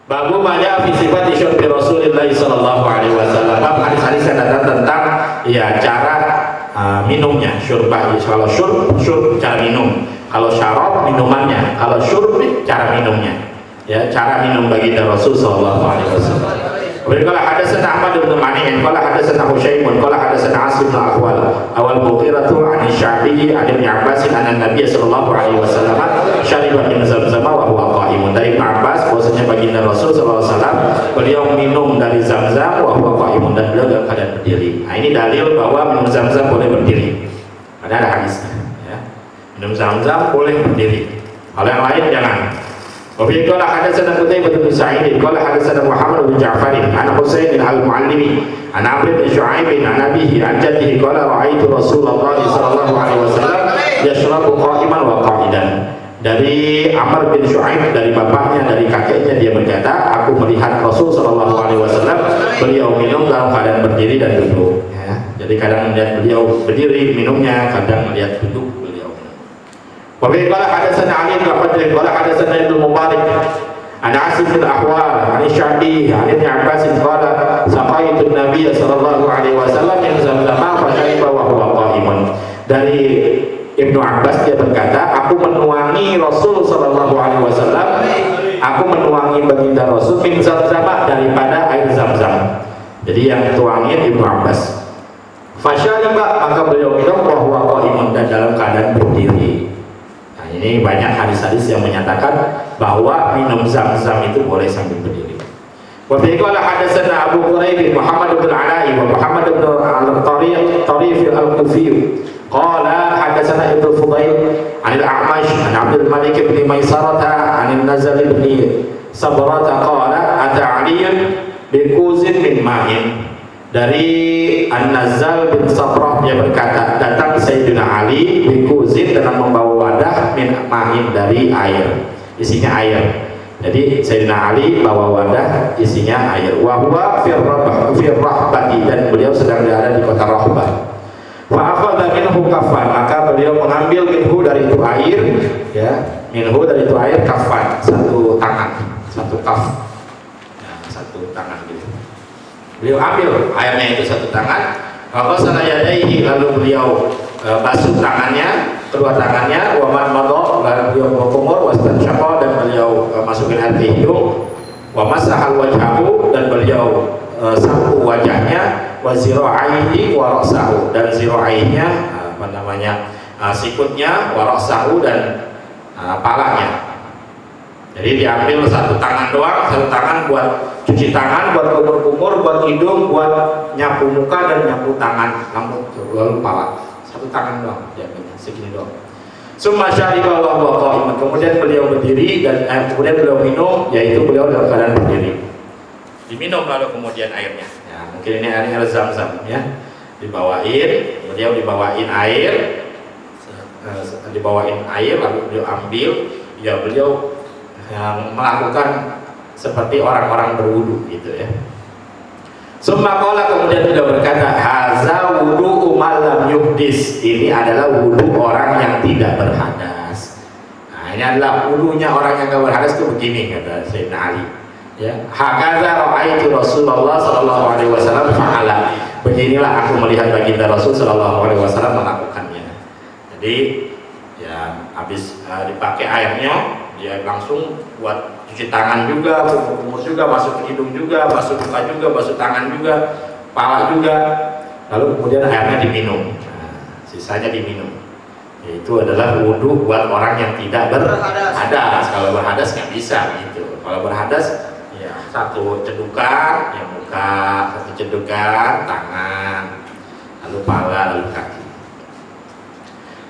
Babu maja fi sifat syurbi Rasulullah sallallahu alaihi wasallam. Hadis-hadis yang datang tentang ya cara minumnya, syurbah. Kalau syurb cara minum. Kalau syarab minumannya. Kalau syurb cara minumnya. Ya, cara minum baginda Rasul sallallahu alaihi wasallam. Qala hadatsana Ahmad bin Mani, qala hadatsana Husaym, qala hadatsana Asim bin Ahwal. Awal Bukhiratu an Sya'bi an Ibnu Abbas an Nabi sallallahu alaihi wasallam syariba min Zamzam wa huwa qa'imun. Dari Ibnu Abbas bahwasanya baginda Rasul sallallahu alaihi wasallam beliau minum dari Zamzam wa huwa qa'imun, dan beliau dalam keadaan berdiri. Nah, ini dalil bahwa minum Zamzam boleh berdiri. Ada hadisnya ya. Minum Zamzam boleh berdiri. Kalau yang lain jangan. Wafi qala hadatsana Qutaibah bin Sa'id qala hadatsana Muhammad bin Ja'far an Husain al-Mu'allimi an Amr bin Shu'aib an abihi an jaddihi qala ra'aitu Rasulullah sallallahu alaihi wasallam yashrabu qa'iman wa qa'idan. Dari Amr bin Shu'aib, dari bapaknya, dari kakeknya, dia berkata, aku melihat Rasul sallallahu alaihi wasallam beliau minum dalam keadaan berdiri dan duduk ya. Jadi kadang melihat beliau berdiri minumnya, kadang melihat duduk. Wabi qala hadatsana Ali bin Fadl qala hadatsana Ibnu Mubarak an Asim bin Ahwal an Sya'bi an Ibnu Abbas qala saqaitu an-nabiy sallallahu alaihi wasallam min Zamzam fa shariba wa huwa qa'imun. Dari Ibnu Abbas dia berkata, aku menuangi Rasul sallallahu alaihi wasallam, aku menuangi baginda Rasul min Zamzam, daripada air Zamzam. Jadi yang tuangin Ibnu Abbas. Fa shariba, maka beliau minum wa huwa qa'imun, dan dalam keadaan berdiri. Ini banyak hadis-hadis yang menyatakan bahwa minum Zamzam itu boleh sambil berdiri. Wa fi qala hadatsana Abu Quraib Muhammad bin Ala'i wa Muhammad bin Tarif al-Kufi qala hadatsana Ibnu Fudail an al-A'mash an Abdul Malik bin Maisarah an Nazal bin Sabrata qala ata 'Aliyyun bi kuzin min ma'in. Dari An-Nazal bin Sabrah dia berkata, datang Sayyidina Ali bikuzin dengan membawa wadah min ma'in, dari air, isinya air. Jadi Sayyidina Ali bawa wadah isinya air. Wa huwa fi rahbati, dan beliau sedang berada di kota Rahbah. Fa akhadha minhu kaffan, maka beliau mengambil minhu dari itu air ya, minhu dari itu air kaffan, satu tangan, satu kaf. Nah, satu tangan gitu. Beliau ambil airnya itu satu tangan, maka sanayadaihi, lalu beliau basuh tangannya, kedua tangannya, waman madho, lalu beliau berkumur, wastansyaqa, dan beliau masukin air ke hidung, wa masahal wajhahu, dan beliau sapu wajahnya, wa zira'aihi wa ra'sahu, dan zira'ainya apa namanya, sikutnya, wa ra'sahu, dan palanya. Jadi diambil satu tangan doang, satu tangan buat cuci tangan, buat kumur-kumur, buat hidung, buat nyapu muka dan nyapu tangan, lalu kepala. Satu tangan doang, diambil segini doang. Summa syariba wa huwa qa'imun. Kemudian beliau berdiri dan kemudian beliau minum, yaitu beliau dalam keadaan berdiri. Diminum lalu kemudian airnya. Ya, mungkin ini air Zamzam ya. Dibawain, beliau dibawain air, lalu beliau ambil, ya beliau yang melakukan seperti orang-orang berwudu gitu ya. Summa qala, kemudian beliau berkata, haza wudu malam yuhdis, ini adalah wudu orang yang tidak berhadas. Nah, ini adalah wudunya orang yang tidak berhadas itu begini, kata Sayyidina Ali ya. Hakaza ra'aitu Rasulullah sallallahu alaihi wasallam fa'ala, beginilah aku melihat baginda Rasul sallallahu alaihi wasallam melakukannya. Jadi ya habis dipakai airnya, dia langsung buat cuci tangan juga, kumur-kumur juga, masuk ke hidung juga, masuk muka juga, masuk tangan juga, kepala juga, lalu kemudian airnya diminum. Nah, sisanya diminum. Itu adalah wudhu buat orang yang tidak berhadas. Kalau berhadas nggak bisa gitu. Kalau berhadas ya satu cedukan ya muka, satu cedukan tangan, lalu kepala, lalu kaki.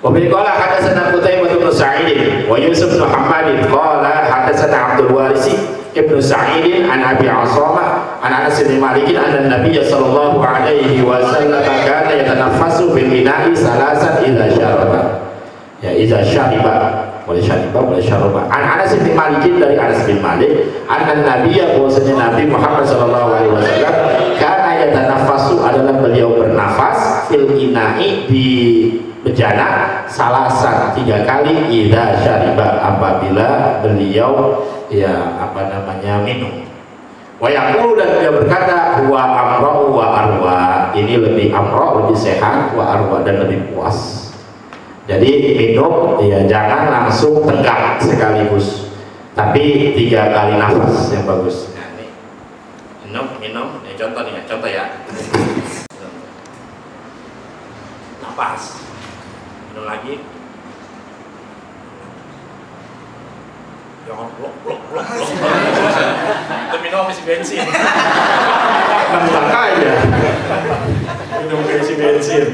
Wabi qala hadatsana Qutaibah bin Sa'id wa Yusuf bin Hammad qala hadatsana Abdul Waris ibnu Sa'id an Abi Asama an Anas bin Malik anna Nabiy sallallahu alaihi wasallam kana yatanaffasu fil ina'i salasan idza syaraba. Ya idza syariba, boleh syariba, boleh syaraba. An Anas bin Malik, dari Anas bin Malik, anna Nabiy, bahwasanya Nabi Muhammad sallallahu alaihi wasallam kana yatanaffasu, adalah beliau bernafas fil ina'i, di bejana, salasan 3 kali, idza syariba, apabila beliau ya apa namanya minum. Wa yaqulu, dan dia berkata huwa amra wa arwa, ini lebih amra, lebih sehat, wa arwa, dan lebih puas. Jadi minum ya jangan langsung tenggak sekaligus, tapi 3 kali nafas yang bagus. Nah, nih. Minum, ini contoh nih ya, contoh ya. Nafas. Minum lagi. Jangan blok. Itu minum habis bensin. Kan aja. Minum bensin.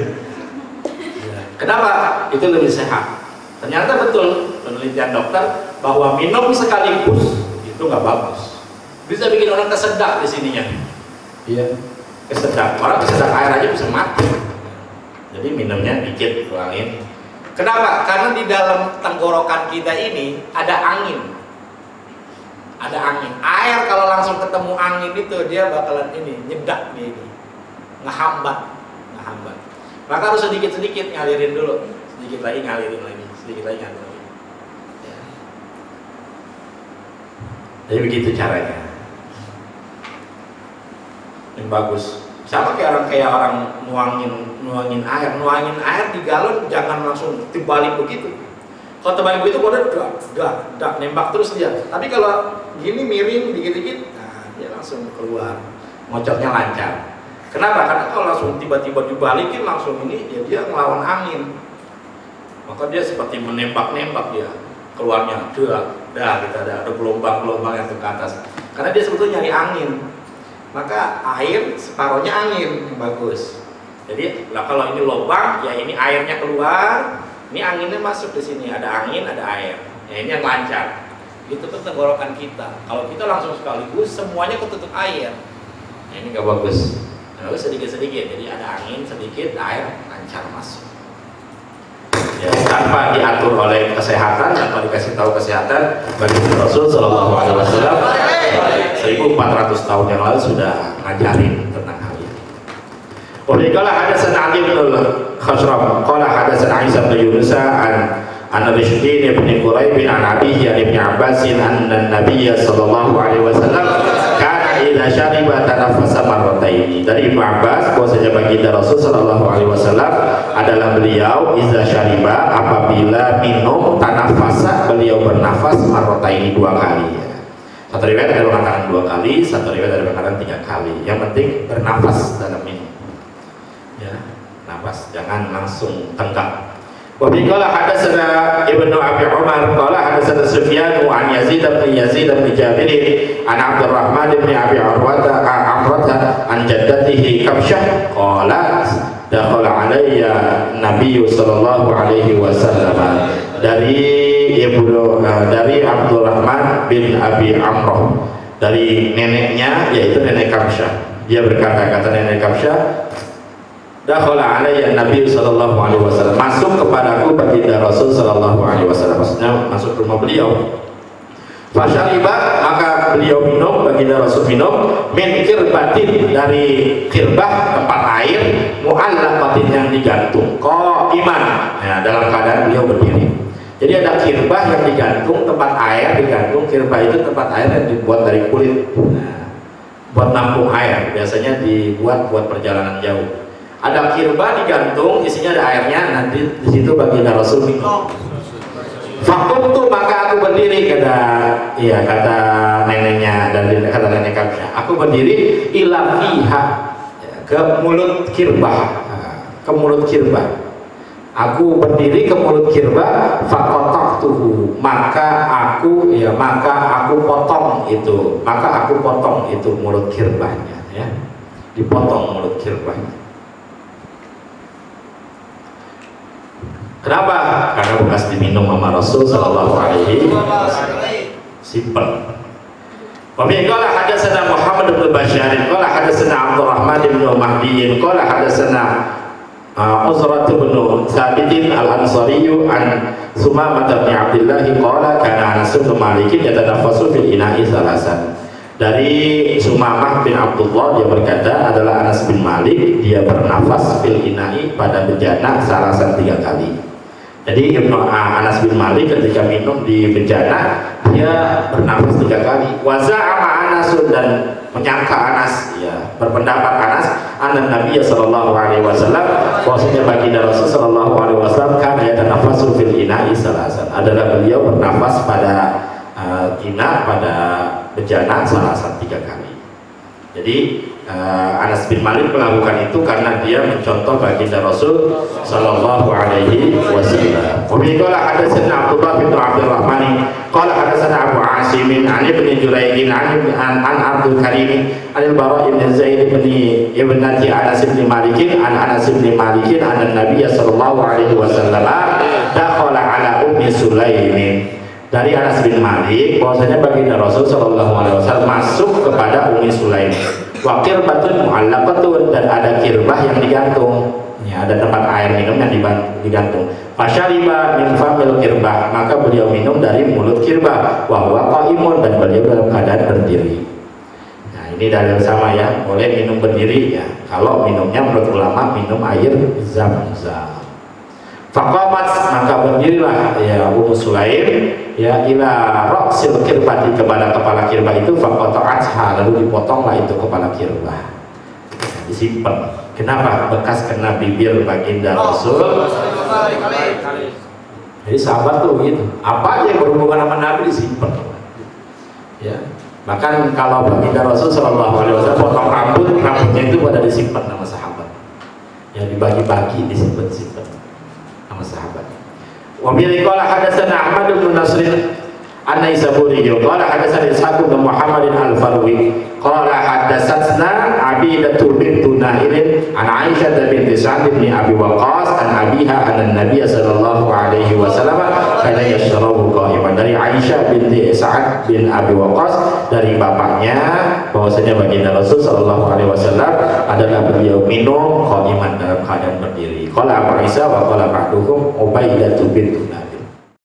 Kenapa? Itu lebih sehat. Ternyata betul penelitian dokter bahwa minum sekaligus itu nggak bagus. Bisa bikin orang kesedak di sininya. Iya. Kesedak. Orang kesedak air aja bisa mati. Jadi minumnya dikit, kurangin. Kenapa? Karena di dalam tenggorokan kita ini ada angin. Ada angin. Air kalau langsung ketemu angin itu dia bakalan nyedak di ini. Ngehambat. Maka harus sedikit-sedikit ngalirin dulu. Sedikit lagi ngalirin lagi. Sedikit lagi ngalirin lagi. Ya. Jadi begitu caranya. Yang bagus. Sama kayak orang nuangin air di galon, jangan langsung dibalik begitu. Kalau terbalik begitu udah nembak terus dia. Tapi kalau gini miring dikit-dikit, nah dia langsung keluar, ngocoknya lancar. Kenapa? Karena kalau langsung tiba-tiba dibalikin langsung ini, ya dia ngelawan angin. Maka dia seperti menembak-nembak dia, keluarnya kita ada gelombang-gelombang yang ke atas. Karena dia sebetulnya nyari angin. Maka air separohnya angin yang bagus. Jadi kalau ini lubang, ya ini airnya keluar. Ini anginnya masuk di sini, ada angin, ada air. Ya ini yang lancar. Itu kan tenggorokan kita. Kalau kita langsung sekaligus, semuanya ketutup air. Nah, ini nggak bagus. Nah, sedikit-sedikit. Jadi ada angin sedikit, air lancar masuk. Ya, tanpa diatur oleh kesehatan, tanpa dikasih tahu kesehatan, bagi Rasul Shallallahu Alaihi Wasallam 1400 tahun yang lalu sudah ngajarin tentang hal ini. Qala hadatsana Ali bin Khashram qala hadatsana Isa bin Yunus an Rishdin bin Quraib an Abihi an Ibn Abbas anna Nabiy sallallahu alaihi wasallam kana idza syariba tanaffasa marrataini. Dari Ibnu Abbas bahwasanya baginda Rasul sallallahu alaihi wasallam adalah beliau idza syariba, apabila minum, tanafasa, beliau bernafas marrataini 2 kali. Satu riwayat ada mengatakan 2 kali, satu riwayat ada mengatakan 3 kali. Yang penting bernafas dalam minum. Ya, nafas, jangan langsung tenggak. Wa bi qala hadatsana Ibnu Abi Umar qala hadatsana Sufyan an Yazid bin Jabir an Abdurrahman bin Abi Arwata an jaddatihi Kabsyah qala dakhala alayya Nabi sallallahu alaihi wasallam. Dari Abdurrahman bin Abi Amroh, dari neneknya yaitu nenek Kabsyah. Dia berkata, kata nenek Kabsyah, dakhala alayya Nabi sallallahu alaihi wasallam, masuk kepadaku baginda Rasul sallallahu alaihi wasallam, maksudnya masuk rumah beliau. Fasyariba, maka beliau minum, baginda Rasul minum, min kirbatin, dari kirbah tempat air, mu'allaqatin, yang digantung, qa'iman, ya, dalam keadaan beliau berdiri. Jadi ada kirbah yang digantung, tempat air digantung. Kirbah itu tempat air yang dibuat dari kulit, nah, buat nampung air, biasanya dibuat buat perjalanan jauh. Ada kirbah digantung, isinya ada airnya, nanti di situ baginda Rasul minum. Fakumtu, maka aku berdiri, kata neneknya, dan kata nenek Kabsyah, aku berdiri ila fiha, ke mulut kirbah, Aku berdiri ke mulut kirbah, faqata'tuhu, maka aku potong itu mulut kirbahnya, ya. Dipotong mulut kirbahnya. Kenapa? Karena bekas diminum sama Rasul sallallahu alaihi wasallam. Simpel. Wa bi qala hadatsana Muhammad bin Bashar qala hadatsana Abdurrahman bin Mahdi qala hadatsana Uzrat bin Thabit al-Ansari an Sumamah bin Abdullah qala kana Anas bin Malik yatanaffasu fil ina'i salasan. Dari Sumamah bin Abdullah, dia berkata, adalah Anas bin Malik, dia bernafas fil ina'i, pada bejana, salasan 3 kali. Jadi Anas bin Malik ketika minum di bejana dia bernafas 3 kali. Waza'ama Anasun, dan menyangka Anas, ya, berpendapat Anas, anna Nabi sallallahu alaihi wasallam, bahwasanya baginda Rasul sallallahu alaihi wasallam kana yatanafasu fil ina'i salasan, adalah beliau bernafas pada pada bejana salasan 3 kali. Jadi Anas bin Malik melakukan itu karena dia mencontoh baginda Rasul sallallahu alaihi wasallam. Qala hadatsana Abdullah bin Abdurrahman qala hadatsana Abu Asim an Ibn Jurayj an Abdul Karim an al-Bara' bin Zaid bin ibnati Anas bin Malik an Anas bin Malik an Nabi sallallahu alaihi wasallam dakhala ala Ummi Sulaimin. Dari Anas bin Malik bahwasanya baginda Rasul sallallahu alaihi wasallam masuk kepada Ummi Sulaim. Wa qirbatun mu'allaqatun, dan ada kirbah yang digantung. Ya, ada tempat air minum yang digantung. Fasyariba min famil kirbah, maka beliau minum dari mulut kirbah. Wa huwa qa'imun, dan beliau dalam keadaan berdiri. Nah, ini dalil sama ya, boleh minum berdiri ya. Kalau minumnya menurut ulama minum air Zam-Zam. Faqamat, maka berdirilah ya Ummu Sulaim ya ila ra'sil kirbati, kepada kepala kirbah itu, faqata'atha, lalu dipotonglah itu kepala kirbah. Nah, disimpan. Kenapa? Bekas kena bibir baginda Rasul. Jadi sahabat tuh gitu, apa aja yang berhubungan sama Nabi disimpan. Ya. Bahkan kalau baginda Rasul sallallahu alaihi wasallam potong rambutnya itu pada disimpan sama sahabat. Ya, dibagi-bagi, disimpan sama sahabat. Wa bihi qala hadatsana Ahmad bin Nasr an-Naisaburi qala hadatsana Ishaq bin Muhammad al-Farwi qala hadatsana Abidatu bintu Nail an Aisyah binti Sa'd bin Abi Waqqas an abiha anna Nabiy sallallahu alaihi wasallam kana yashrabu qa'iman. Dari Aisyah binti Sa'd bin Abi Waqqas, dari bapaknya, bahwasanya baginda Rasul sallallahu alaihi wasallam adalah beliau minum qa'iman, dalam keadaan berdiri. Qala Abu Isa wa qala ba'duhum Ubaidatu bintu Nail.